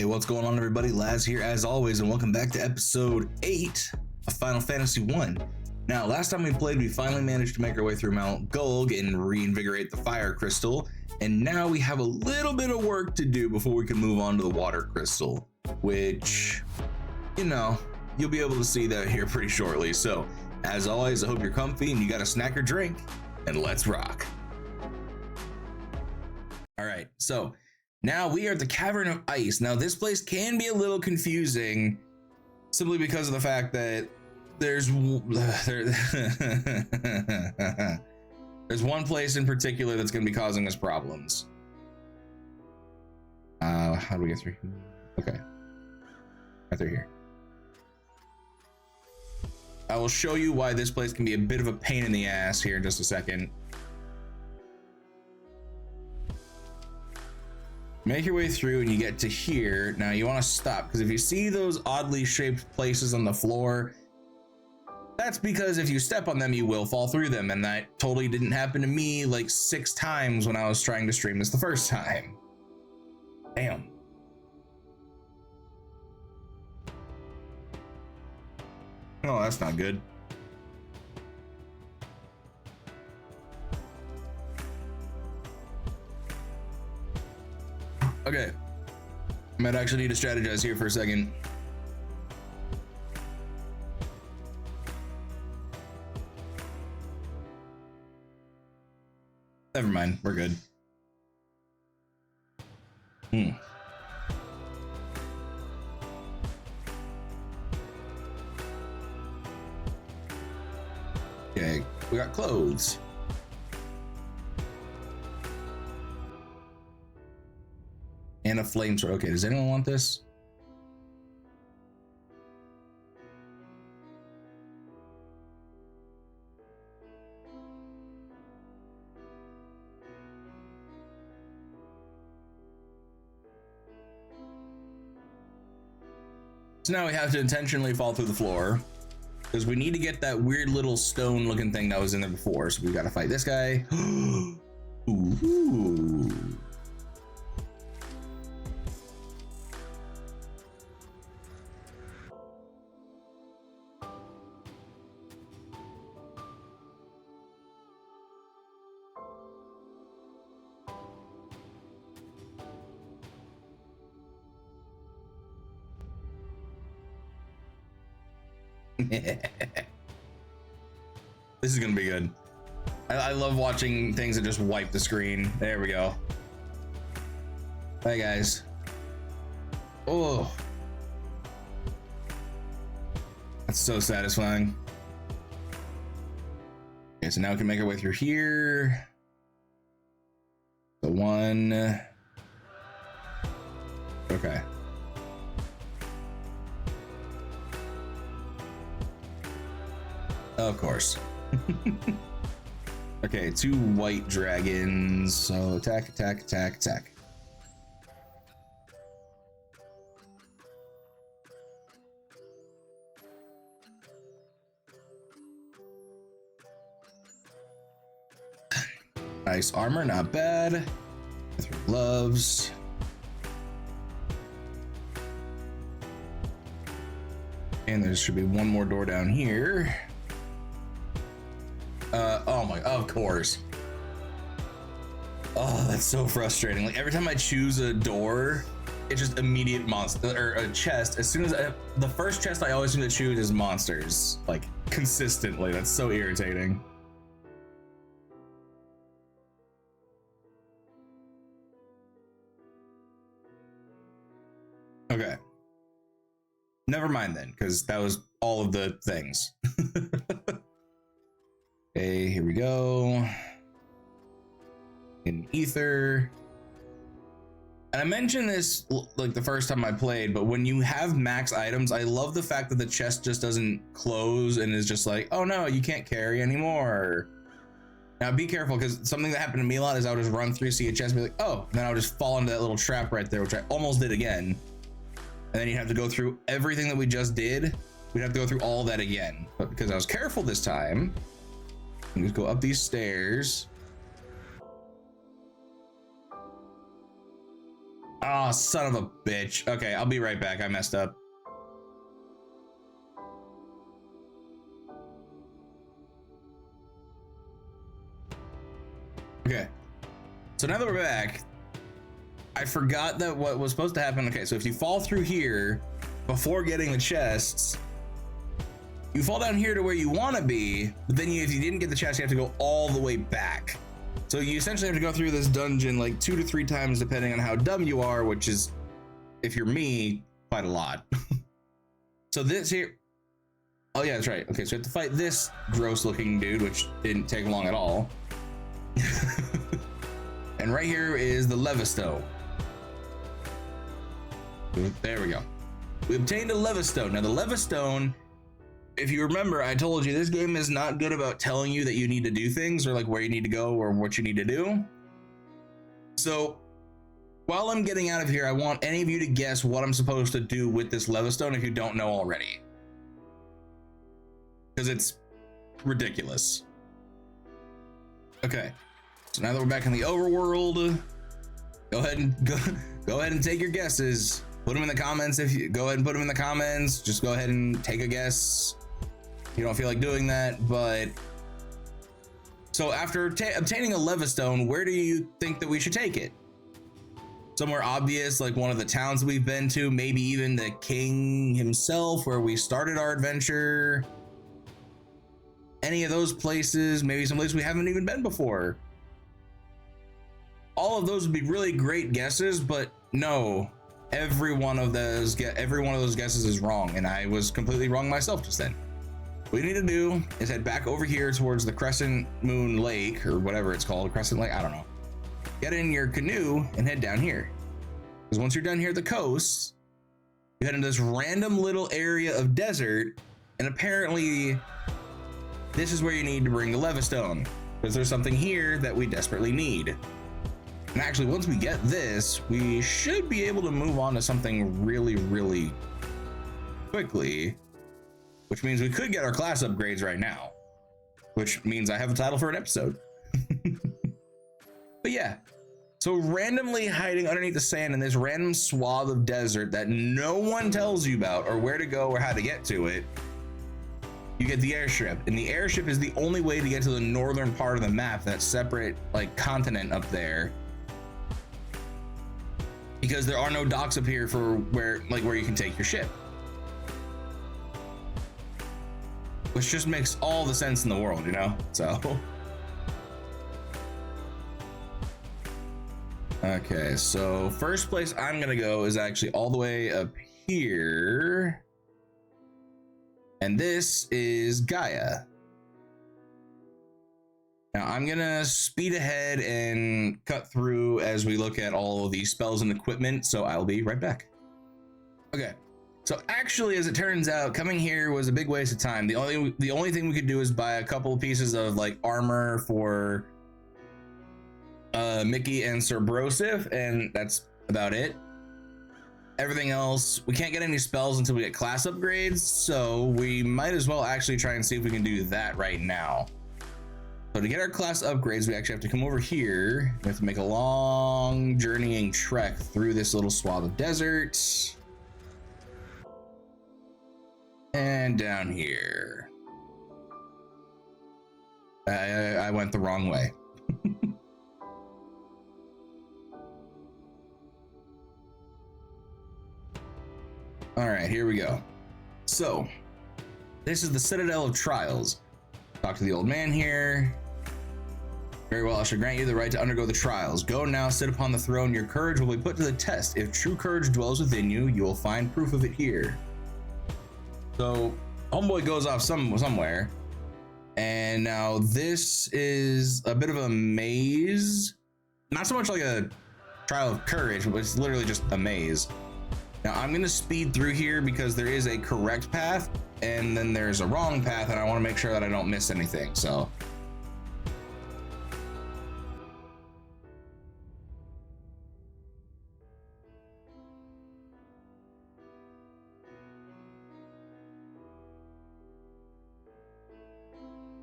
Hey, what's going on, everybody? Laz here as always, and welcome back to episode 8 of Final Fantasy 1. Now, last time we played, we finally managed to make our way through Mount Gulg and reinvigorate the fire crystal, and now we have a little bit of work to do before we can move on to the water crystal, which, you know, you'll be able to see that here pretty shortly. So, as always, I hope you're comfy and you got a snack or drink, and let's rock. All right, so now we are at the Cavern of Ice. Now this place can be a little confusing simply because of the fact that there's one place in particular that's going to be causing us problems. How do we get through? Okay, right through here. I will show you why this place can be a bit of a pain in the ass here in just a second. Make your way through and you get to here. Now you want to stop, because if you see those oddly shaped places on the floor, that's because if you step on them, you will fall through them. And that totally didn't happen to me like 6 times when I was trying to stream this the first time. Damn. Oh, that's not good. Okay, I might actually need to strategize here for a second. Never mind, we're good. Okay, we got clothes. And a flamethrower. Okay, does anyone want this? So now we have to intentionally fall through the floor because we need to get that weird little stone looking thing that was in there before. So we got to fight this guy. Ooh. This is gonna be good. I love watching things that just wipe the screen. There we go. Hi guys. Oh, that's so satisfying. Okay, so now we can make our way through here. The one. Okay. Of course. Okay, 2 white dragons. So attack, attack, attack, attack. Nice armor, not bad. Gloves. And there should be one more door down here. Oh my, of course. Oh, that's so frustrating. Like every time I choose a door, it's just immediate monster or a chest. As soon as the first chest I always seem to choose is monsters, like consistently. That's so irritating. Okay. Never mind then, because that was all of the things. Okay, here we go. In ether. And I mentioned this like the first time I played, but when you have max items, I love the fact that the chest just doesn't close and is just like, oh no, you can't carry anymore. Now be careful, because something that happened to me a lot is I would just run through, see a chest, and be like, oh, and then I would just fall into that little trap right there, which I almost did again. And then you have to go through everything that we just did. We'd have to go through all that again. But because I was careful this time, you just go up these stairs. Oh, son of a bitch. Okay, I'll be right back. I messed up. Okay, so now that we're back, I forgot that what was supposed to happen. Okay, so if you fall through here before getting the chests, you fall down here to where you want to be, but then if you didn't get the chest, you have to go all the way back. So you essentially have to go through this dungeon like 2 to 3 times, depending on how dumb you are, which is, if you're me, quite a lot. So this here, oh yeah, that's right. Okay, so you have to fight this gross looking dude, which didn't take long at all. And right here is the Levistone. There we go. We obtained a Levistone. Now the Levistone, if you remember, I told you this game is not good about telling you that you need to do things or like where you need to go or what you need to do. So while I'm getting out of here, I want any of you to guess what I'm supposed to do with this Levistone if you don't know already. Because it's ridiculous. Okay, so now that we're back in the overworld, go ahead and take your guesses. Put them in the comments. If you go ahead and put them in the comments, just go ahead and take a guess. You don't feel like doing that, but so after obtaining a Levistone, where do you think that we should take it? Somewhere obvious, like one of the towns we've been to, maybe even the king himself, where we started our adventure. Any of those places, maybe some place we haven't even been before. All of those would be really great guesses, but no, every one of those guesses is wrong, and I was completely wrong myself just then. What you need to do is head back over here towards the Crescent Moon Lake, or whatever it's called, Crescent Lake, I don't know. Get in your canoe and head down here. Because once you're done here at the coast, you head into this random little area of desert, and apparently this is where you need to bring the Levistone, because there's something here that we desperately need. And actually, once we get this, we should be able to move on to something really, really quickly, which means we could get our class upgrades right now, which means I have a title for an episode. But yeah, so randomly hiding underneath the sand in this random swath of desert that no one tells you about or where to go or how to get to it, you get the airship. And the airship is the only way to get to the northern part of the map, that separate like continent up there, because there are no docks up here for where you can take your ship, which just makes all the sense in the world, you know? So okay, so first place I'm gonna go is actually all the way up here, and this is Gaia. Now I'm gonna speed ahead and cut through as we look at all of these spells and equipment, so I'll be right back. Okay, so actually, as it turns out, coming here was a big waste of time. The only thing we could do is buy a couple of pieces of like armor for Mickey and Sir Broseph, and that's about it. Everything else, we can't get any spells until we get class upgrades, so we might as well actually try and see if we can do that right now. So to get our class upgrades, we actually have to come over here. We have to make a long journeying trek through this little swath of desert. And down here. I went the wrong way. All right, here we go. So this is the Citadel of Trials. Talk to the old man here. Very well, I shall grant you the right to undergo the trials. Go now, sit upon the throne. Your courage will be put to the test. If true courage dwells within you, you will find proof of it here. So homeboy goes off somewhere, and now this is a bit of a maze. Not so much like a trial of courage, but it's literally just a maze. Now I'm gonna speed through here because there is a correct path and then there's a wrong path, and I want to make sure that I don't miss anything. So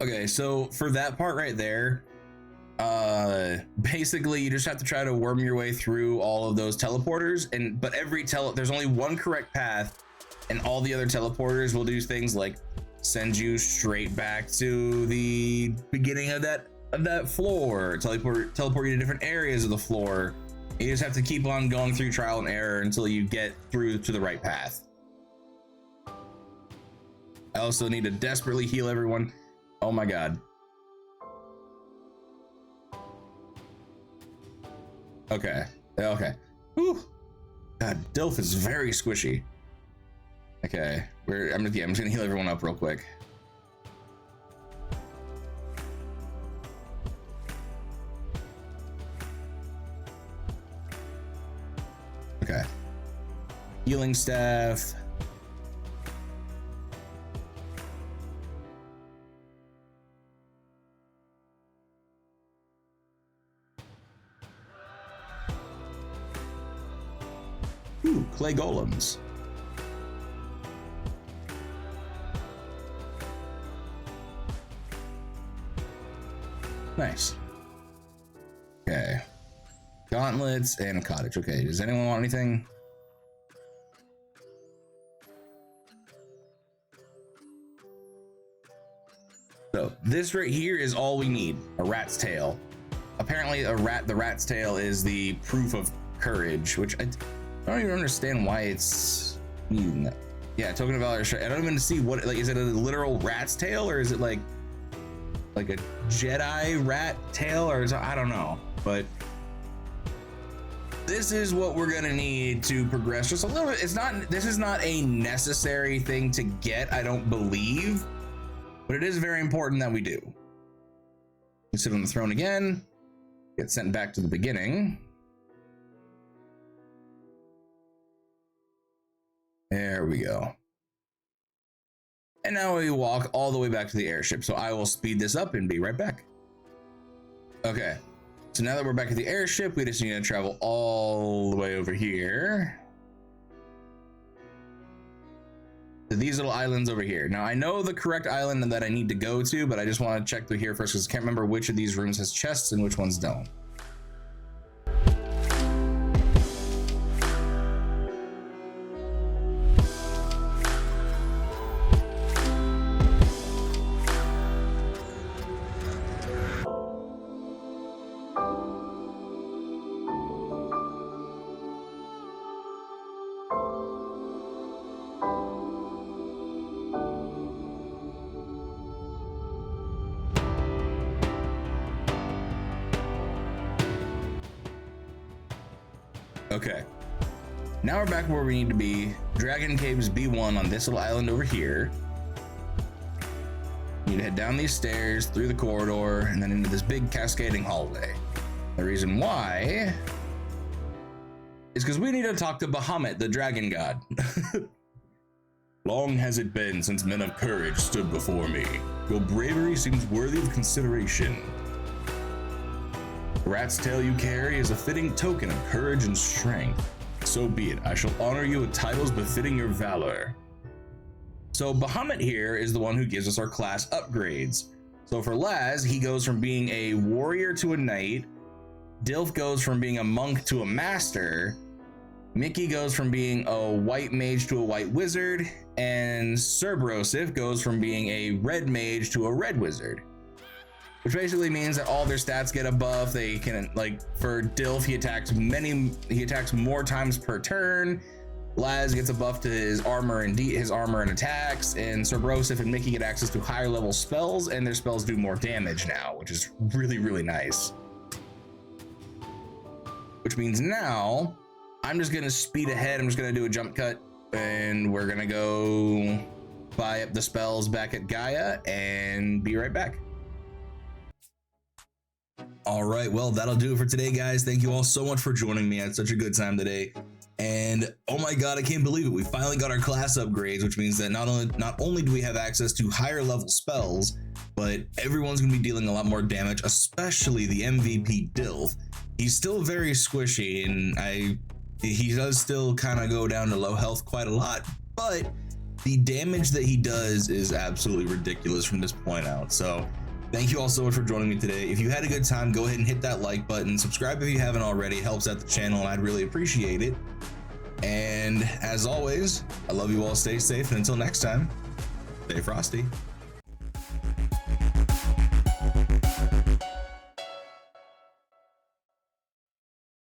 okay, so for that part right there, basically you just have to try to worm your way through all of those teleporters, but there's only one correct path, and all the other teleporters will do things like send you straight back to the beginning of that floor, teleport you to different areas of the floor. You just have to keep on going through trial and error until you get through to the right path. I also need to desperately heal everyone. Oh my god. Okay. Whew. God, Dilf is very squishy. Okay, I'm just gonna heal everyone up real quick. Okay. Healing staff. Ooh, clay golems. Nice. Okay. Gauntlets and a cottage. Okay, does anyone want anything? So this right here is all we need, a rat's tail. Apparently the rat's tail is the proof of courage, which I don't even understand why it's needing that. Yeah, token of valor. I don't even see what, like, is it a literal rat's tail, or is it like a Jedi rat tail, or I don't know, but this is what we're gonna need to progress just a little bit. This is not a necessary thing to get, I don't believe, but it is very important that we do. We sit on the throne again, get sent back to the beginning. There we go. And now we walk all the way back to the airship. So I will speed this up and be right back. Okay. So now that we're back at the airship, we just need to travel all the way over here to these little islands over here. Now I know the correct island that I need to go to, but I just want to check through here first because I can't remember which of these rooms has chests and which ones don't. Okay, now we're back where we need to be. Dragon Caves B1 on this little island over here. You need to head down these stairs, through the corridor, and then into this big cascading hallway. The reason why is because we need to talk to Bahamut, the dragon god. Long has it been since men of courage stood before me. Your bravery seems worthy of consideration. The rat's tail you carry is a fitting token of courage and strength. So be it. I shall honor you with titles befitting your valor. So Bahamut here is the one who gives us our class upgrades. So for Laz, he goes from being a warrior to a knight. Dilf goes from being a monk to a master. Mickey goes from being a white mage to a white wizard. And Cerberosif goes from being a red mage to a red wizard. Which basically means that all their stats get a buff. They can, like, for Dilf, he attacks more times per turn. Laz gets a buff to his armor and attacks, and Cerberosif and Mickey get access to higher level spells, and their spells do more damage now, which is really, really nice. Which means now I'm just gonna speed ahead. I'm just gonna do a jump cut, and we're gonna go buy up the spells back at Gaia and be right back. All right, well, that'll do it for today, guys. Thank you all so much for joining me. I had such a good time today. And oh my god, I can't believe it. We finally got our class upgrades, which means that not only do we have access to higher level spells, but everyone's gonna be dealing a lot more damage, especially the MVP Dilf. He's still very squishy, and he does still kind of go down to low health quite a lot, but the damage that he does is absolutely ridiculous from this point out. So Thank you all so much for joining me today. If you had a good time, go ahead and hit that like button. Subscribe if you haven't already. It helps out the channel and I'd really appreciate it. And as always, I love you all. Stay safe. And until next time, stay frosty.